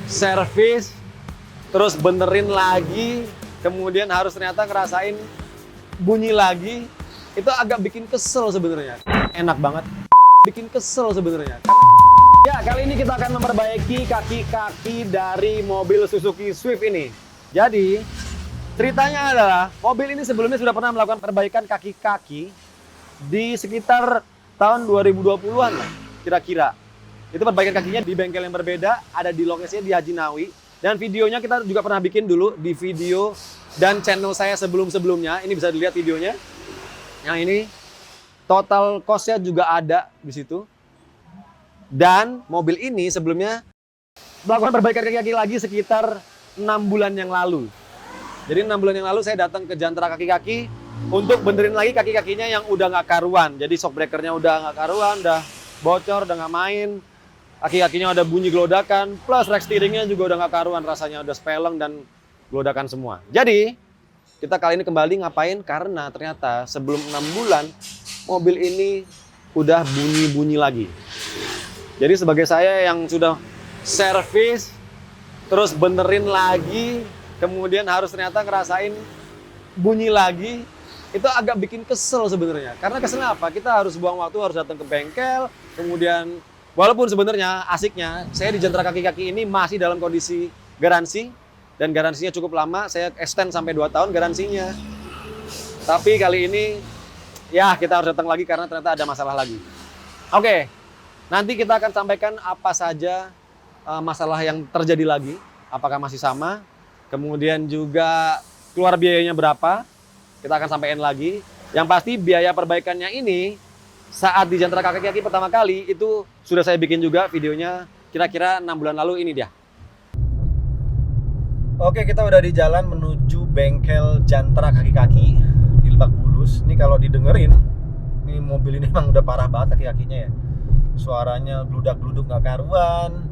servis, terus benerin lagi, kemudian harus ternyata ngerasain bunyi lagi, itu agak bikin kesel sebenarnya. Enak banget, bikin kesel sebenarnya. Ya, kali ini kita akan memperbaiki kaki-kaki dari mobil Suzuki Swift ini. Jadi, ceritanya adalah mobil ini sebelumnya sudah pernah melakukan perbaikan kaki-kaki di sekitar tahun 2020-an lah, kira-kira. Itu perbaikan kakinya di bengkel yang berbeda, ada di lokasinya di Haji Nawi. Dan videonya kita juga pernah bikin dulu di video dan channel saya sebelum-sebelumnya. Ini bisa dilihat videonya. Yang ini, total cost-nya juga ada di situ. Dan mobil ini sebelumnya melakukan perbaikan kaki-kaki lagi sekitar 6 bulan yang lalu. Jadi 6 bulan yang lalu saya datang ke Jantra Kaki-Kaki untuk benerin lagi kaki-kakinya yang udah nggak karuan. Jadi shock breakernya udah nggak karuan, udah bocor, udah nggak main. Kaki-kakinya udah bunyi gelodakan, plus rack steeringnya juga udah nggak karuan, rasanya udah speleng dan gelodakan semua. Jadi kita kali ini kembali ngapain? Karena ternyata sebelum 6 bulan mobil ini udah bunyi-bunyi lagi. Jadi sebagai saya yang sudah servis, terus benerin lagi, kemudian harus ternyata ngerasain bunyi lagi, itu agak bikin kesel sebenarnya. Karena keselnya apa? Kita harus buang waktu, harus datang ke bengkel, kemudian walaupun sebenarnya asiknya, saya di Jantra Kaki-Kaki ini masih dalam kondisi garansi, dan garansinya cukup lama, saya extend sampai 2 tahun garansinya. Tapi kali ini, ya kita harus datang lagi karena ternyata ada masalah lagi. Oke. Nanti kita akan sampaikan apa saja masalah yang terjadi lagi, apakah masih sama, kemudian juga keluar biayanya berapa, kita akan sampaikan lagi. Yang pasti biaya perbaikannya ini, saat di Jantra Kaki-Kaki pertama kali, itu sudah saya bikin juga videonya, kira-kira 6 bulan lalu ini dia. Oke, kita udah di jalan menuju bengkel Jantra Kaki-Kaki di Lebak Bulus. Ini kalau didengerin, ini mobil ini emang udah parah banget kaki-kakinya ya. Suaranya gludak-gluduk nggak karuan,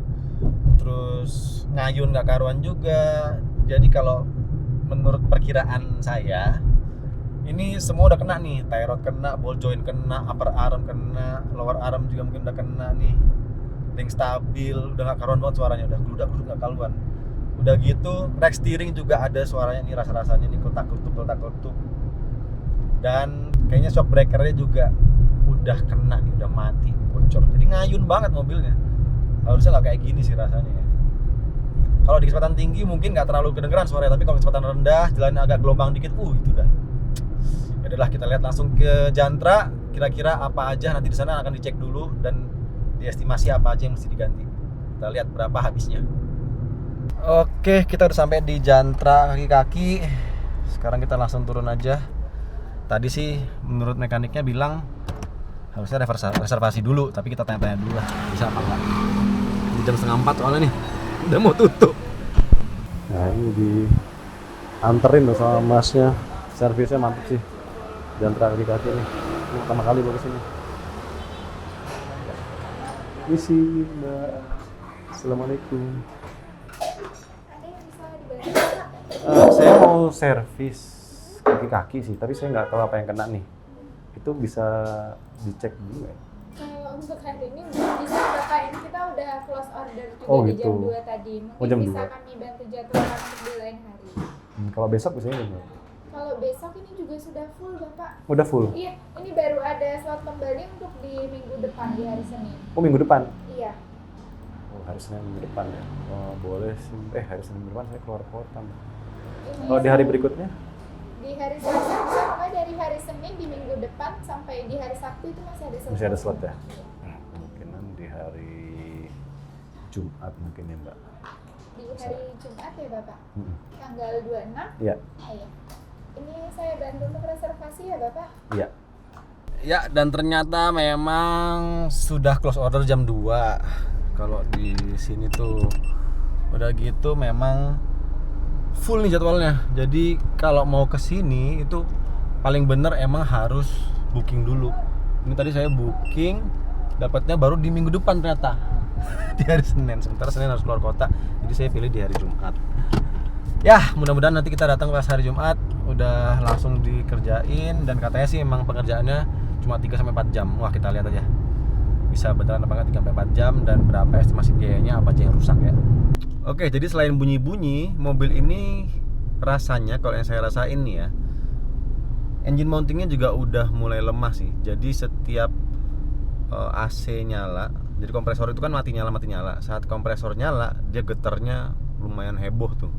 terus ngayun nggak karuan juga. Jadi kalau menurut perkiraan saya, ini semua udah kena nih. Tie rod kena, ball joint kena, upper arm kena, lower arm juga mungkin udah kena nih. Link stabil, udah nggak karuan banget suaranya, udah gludak-gluduk nggak karuan. Udah gitu, rack steering juga ada suaranya nih, rasa-rasanya nih ketak-ketuk. Dan kayaknya shock breakernya juga udah kena nih, udah mati, bocor. Jadi ngayun banget mobilnya. Harusnya nggak kayak gini sih rasanya ya. Kalau di kecepatan tinggi mungkin nggak terlalu kedengeran suaranya, tapi kalau kecepatan rendah, jalannya agak gelombang dikit, itu dah. Yaudah, kita lihat langsung ke Jantra. Kira-kira apa aja nanti di sana akan dicek dulu dan diestimasi apa aja yang mesti diganti. Kita lihat berapa habisnya. Oke, kita udah sampai di Jantra Kaki-Kaki. Sekarang kita langsung turun aja. Tadi sih menurut mekaniknya bilang harusnya reservasi dulu, tapi kita tanya-tanya dulu lah bisa apa enggak. Di jam 3:30 soalnya nih udah mau tutup. Nah, ini dianterin loh sama masnya. Servisnya mantap sih, Jantra Kaki-Kaki ini. Ini pertama kali baru sini. Misi Mbak, assalamualaikum. Saya mau servis kaki-kaki sih, tapi saya nggak tahu apa yang kena nih. Itu bisa dicek dulu ya? Kalau untuk hari ini bisa Bapak, ini kita udah close order juga di gitu. jam 2 tadi. Mungkin jam bisa 2. kami bantu jadwalkan untuk di lain hari. Kalau besok biasanya gimana? Kalau besok ini juga sudah full Bapak. Udah full? Iya, ini baru ada slot kembali untuk di minggu depan, di hari Senin. Oh, minggu depan? Iya. Oh, hari Senin minggu depan ya? Oh, boleh sih. Hari Senin minggu depan saya keluar kota. Ini Kalau di hari berikutnya? di hari Selasa, bisa pokoknya dari hari Senin di minggu depan sampai di hari Sabtu itu masih ada slot. Masih ada slot ya? Mungkinan di hari Jumat mungkin ya Mbak? Di hari Jumat ya Bapak? Tanggal 26? Iya. Iya. Ini saya bantu untuk reservasi ya Bapak? Iya. Ya, dan ternyata memang sudah close order jam 2. Kalau di sini tuh udah gitu memang full nih jadwalnya. Jadi kalau mau ke sini itu paling bener emang harus booking dulu. Ini tadi saya booking, dapatnya baru di minggu depan ternyata. Di hari Senin. Sementara Senin harus keluar kota. Jadi saya pilih di hari Jumat. Ya, mudah-mudahan nanti kita datang pas hari Jumat udah langsung dikerjain, dan katanya sih emang pengerjaannya cuma 3-4 jam. Wah, kita lihat aja. bisa beneran apa enggak 3-4 jam dan berapa estimasi biayanya, apa aja yang rusak ya. Oke, jadi selain bunyi-bunyi, mobil ini rasanya kalau yang saya rasain nih ya, engine mountingnya juga udah mulai lemah sih. Jadi setiap AC nyala, jadi kompresor itu kan mati nyala. Saat kompresor nyala, dia getarnya lumayan heboh tuh.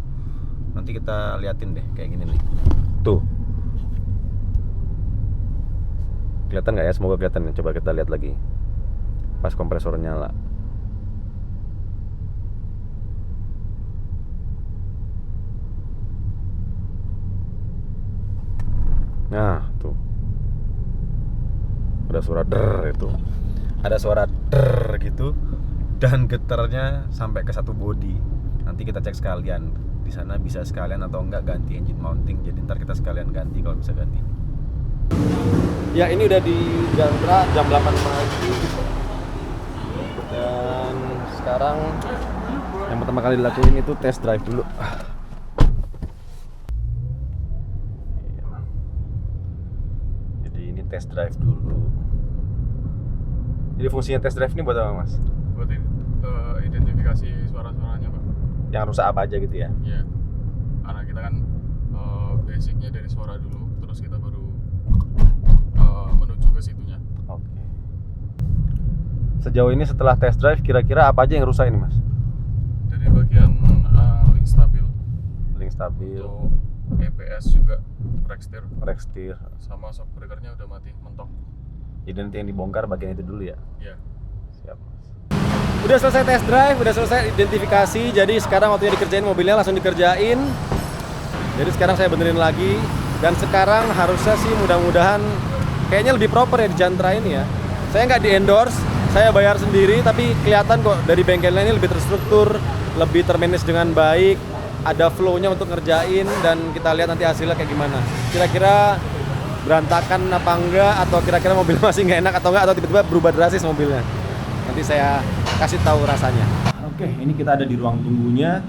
Nanti kita liatin deh kayak gini nih. Tuh. Kelihatan nggak ya? Semoga kelihatan. Coba kita lihat lagi. Pas kompresor nyala. Nah, tuh. Ada suara der itu. Ada suara der gitu dan getarnya sampai ke satu bodi. Nanti kita cek sekalian di sana bisa sekalian atau enggak ganti engine mounting. Jadi ntar kita sekalian ganti kalau bisa ganti. Ya, ini udah di Jantra jam 8 pagi. Dan sekarang yang pertama kali dilakuin itu test drive dulu. Jadi ini test drive dulu. Jadi fungsinya test drive ini buat apa, Mas? Buat identifikasi suara-suaranya, Pak. Yang rusak apa aja gitu ya? Iya. Karena kita kan basicnya dari suara dulu, terus kita baru menuju ke situnya. Oke. Sejauh ini setelah test drive kira-kira apa aja yang rusak ini, Mas? Dari bagian link stabil, Link stabil, untuk EPS juga, brake steer. sama shock breakernya udah mati mentok. Jadi nanti yang dibongkar bagian itu dulu ya. Iya. Siap, Mas. Udah selesai test drive, udah selesai identifikasi. Jadi sekarang waktunya dikerjain mobilnya, langsung dikerjain. Jadi sekarang saya benerin lagi. Dan sekarang harusnya sih mudah-mudahan kayaknya lebih proper ya di Jantra ini ya. Saya nggak di endorse, saya bayar sendiri, tapi kelihatan kok dari bengkelnya ini lebih terstruktur, lebih termanage dengan baik, ada flow-nya untuk ngerjain, dan kita lihat nanti hasilnya kayak gimana. Kira-kira berantakan apa enggak, atau kira-kira mobil masih nggak enak atau enggak, atau tiba-tiba berubah drastis mobilnya. Nanti saya kasih tahu rasanya. Oke, ini kita ada di ruang tunggunya.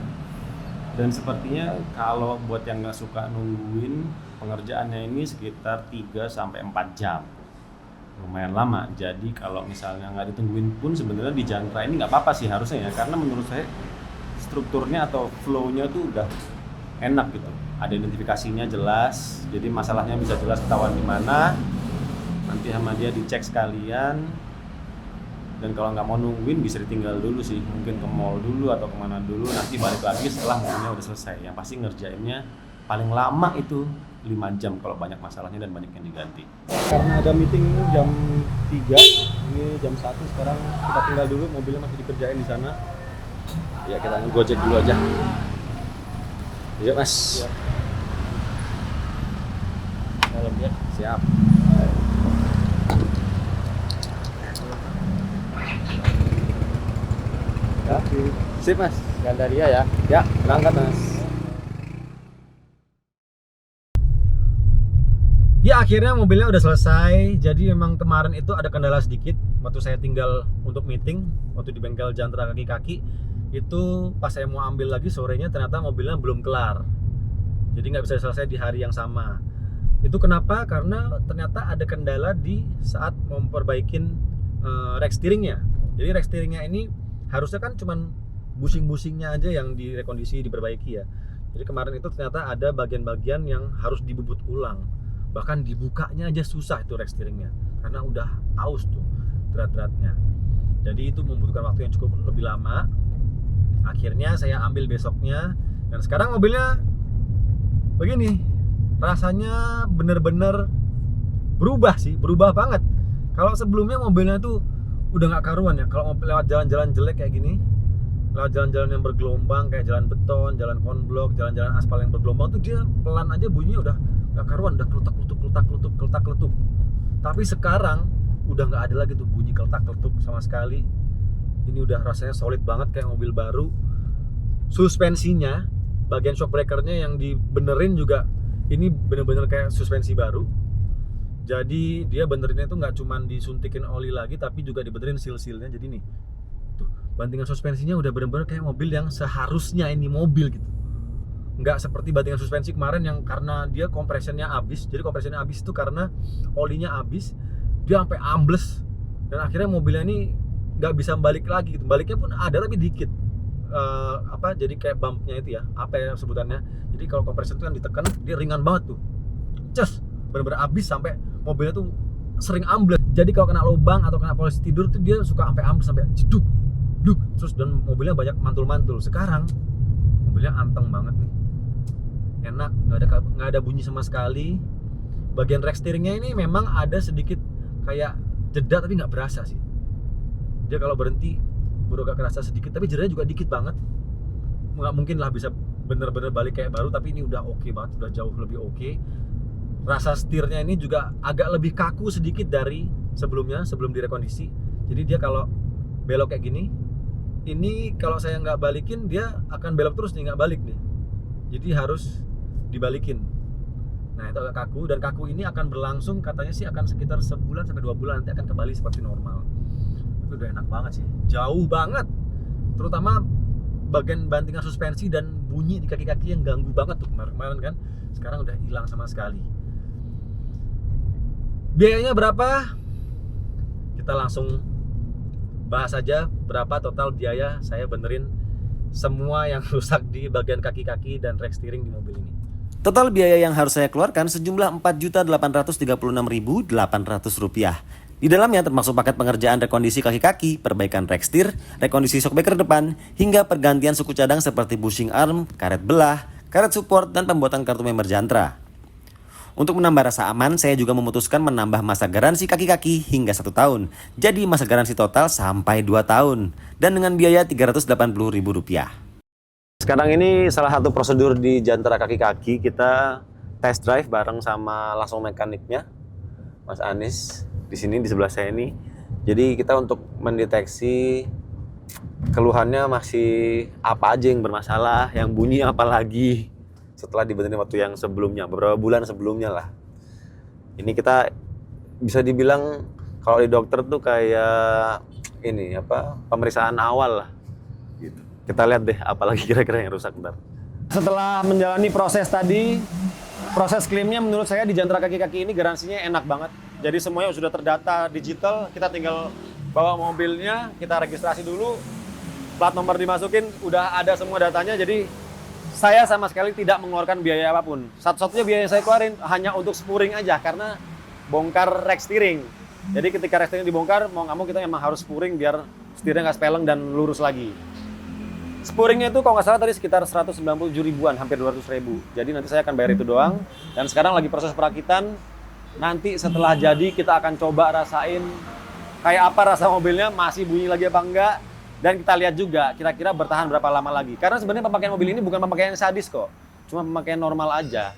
Dan sepertinya kalau buat yang nggak suka nungguin, pengerjaannya ini sekitar 3-4 jam. Lumayan lama. Jadi kalau misalnya nggak ditungguin pun sebenarnya di Jantra ini nggak apa-apa sih harusnya ya. Karena menurut saya strukturnya atau flow-nya tuh udah enak gitu. Ada identifikasinya jelas, jadi masalahnya bisa jelas ketahuan di mana. Nanti sama dia dicek sekalian. Dan kalau nggak mau nungguin bisa ditinggal dulu sih, mungkin ke mall dulu atau kemana dulu, nanti balik lagi setelah mobilnya udah selesai. Yang pasti ngerjainnya paling lama itu 5 jam kalau banyak masalahnya dan banyak yang diganti. Karena ada meeting jam 3, ini jam 1, sekarang kita tinggal dulu, mobilnya masih dikerjain di sana. Ya kita ngegojek dulu aja. Iya Mas. Siap. Dalam ya. Siap. Ya, sip Mas. Gandaria ya. Ya, berangkat Mas. Ya akhirnya mobilnya udah selesai. Jadi memang kemarin itu ada kendala sedikit waktu saya tinggal untuk meeting, waktu di bengkel Jantra kaki-kaki. Itu pas saya mau ambil lagi sorenya ternyata mobilnya belum kelar. Jadi nggak bisa selesai di hari yang sama. Itu kenapa? Karena ternyata ada kendala di saat memperbaikin rack steeringnya. Jadi rack steeringnya ini harusnya kan cuman busing-busingnya aja yang direkondisi, diperbaiki ya. Jadi kemarin itu ternyata ada bagian-bagian yang harus dibubut ulang. Bahkan dibukanya aja susah itu rack steeringnya karena udah aus tuh drat-dratnya. Jadi itu membutuhkan waktu yang cukup lebih lama. Akhirnya saya ambil besoknya dan sekarang mobilnya begini. Rasanya bener-bener berubah sih, berubah banget. Kalau sebelumnya mobilnya tuh udah nggak karuan ya, kalau lewat jalan-jalan jelek kayak gini, lewat jalan-jalan yang bergelombang kayak jalan beton, jalan konblok, jalan-jalan aspal yang bergelombang tuh dia pelan aja bunyinya udah nggak karuan, udah kletak-kletuk. Tapi sekarang udah nggak ada lagi tuh bunyi kletak-kletuk sama sekali. Ini udah rasanya solid banget kayak mobil baru. Suspensinya, bagian shock breakernya yang dibenerin juga ini bener-bener kayak suspensi baru. Jadi dia benerinnya itu nggak cuma disuntikin oli lagi, tapi juga dibenerin seal-sealnya. Jadi nih, tuh bantingan suspensinya udah bener-bener kayak mobil yang seharusnya ini mobil gitu. Nggak seperti bantingan suspensi kemarin yang karena dia kompresennya habis. Jadi kompresennya habis itu karena olinya habis, dia sampai ambles Dan akhirnya mobilnya ini nggak bisa balik lagi gitu. Baliknya pun ada tapi dikit. Jadi kayak bumpnya itu ya, apa ya sebutannya. Jadi kalau kompresor itu kan ditekan, dia ringan banget tuh. Ces, bener-bener abis sampai mobilnya tuh sering ambles. Jadi kalau kena lubang atau kena polisi tidur tuh dia suka sampai ambles sampai jeduk, duk. Terus dan mobilnya banyak mantul-mantul. Sekarang mobilnya anteng banget nih, enak, nggak ada bunyi sama sekali. Bagian rack steeringnya ini memang ada sedikit kayak jeda tapi nggak berasa sih. Dia kalau berhenti baru agak kerasa sedikit, tapi jedanya juga dikit banget. Nggak mungkin lah bisa bener-bener balik kayak baru, tapi ini udah oke banget, udah jauh lebih oke. Rasa setirnya ini juga agak lebih kaku sedikit dari sebelumnya, sebelum direkondisi. Jadi dia kalau belok kayak gini, ini kalau saya nggak balikin dia akan belok terus nih, nggak balik nih. Jadi harus dibalikin. Nah itu agak kaku, dan kaku ini akan berlangsung katanya sih akan sekitar sebulan sampai 2 bulan, nanti akan kembali seperti normal. Itu udah enak banget sih, jauh banget. Terutama bagian bantingan suspensi dan bunyi di kaki-kaki yang ganggu banget tuh kemarin kan. Sekarang udah hilang sama sekali. Biayanya berapa? Kita langsung bahas aja berapa total biaya saya benerin semua yang rusak di bagian kaki-kaki dan rack steering di mobil ini. Total biaya yang harus saya keluarkan sejumlah Rp4.836.800. Di dalamnya termasuk paket pengerjaan rekondisi kaki-kaki, perbaikan rack steer, rekondisi shockbreaker depan, hingga pergantian suku cadang seperti bushing arm, karet belah, karet support, dan pembuatan kartu member jantra. Untuk menambah rasa aman, saya juga memutuskan menambah masa garansi kaki-kaki hingga 1 tahun. Jadi masa garansi total sampai 2 tahun. Dan dengan biaya Rp380.000. Sekarang ini salah satu prosedur di Jantra kaki-kaki, kita test drive bareng sama langsung mekaniknya, Mas Anis di sini di sebelah saya ini. Jadi kita untuk mendeteksi keluhannya masih apa aja yang bermasalah, yang bunyi apa lagi setelah dibenerin waktu yang sebelumnya, beberapa bulan sebelumnya lah. Ini kita bisa dibilang kalau di dokter tuh kayak ini pemeriksaan awal lah gitu. Kita lihat deh apalagi kira-kira yang rusak ntar. Setelah menjalani proses tadi, proses klaimnya menurut saya di Jantra kaki-kaki ini garansinya enak banget. Jadi semuanya sudah terdata digital, kita tinggal bawa mobilnya, kita registrasi dulu, plat nomor dimasukin, udah ada semua datanya. Jadi saya sama sekali tidak mengeluarkan biaya apapun. Satu-satunya biaya yang saya keluarin hanya untuk spuring aja, karena bongkar rack steering. Jadi ketika rack steering dibongkar, mau nggak mau kita memang harus spuring biar setirnya nggak speleng dan lurus lagi. Spuringnya itu kalau nggak salah tadi sekitar 197 ribuan, hampir 200 ribu. Jadi nanti saya akan bayar itu doang. Dan sekarang lagi proses perakitan. Nanti setelah jadi kita akan coba rasain kayak apa rasa mobilnya, masih bunyi lagi apa enggak. Dan kita lihat juga kira-kira bertahan berapa lama lagi. Karena sebenarnya pemakaian mobil ini bukan pemakaian sadis kok. Cuma pemakaian normal aja.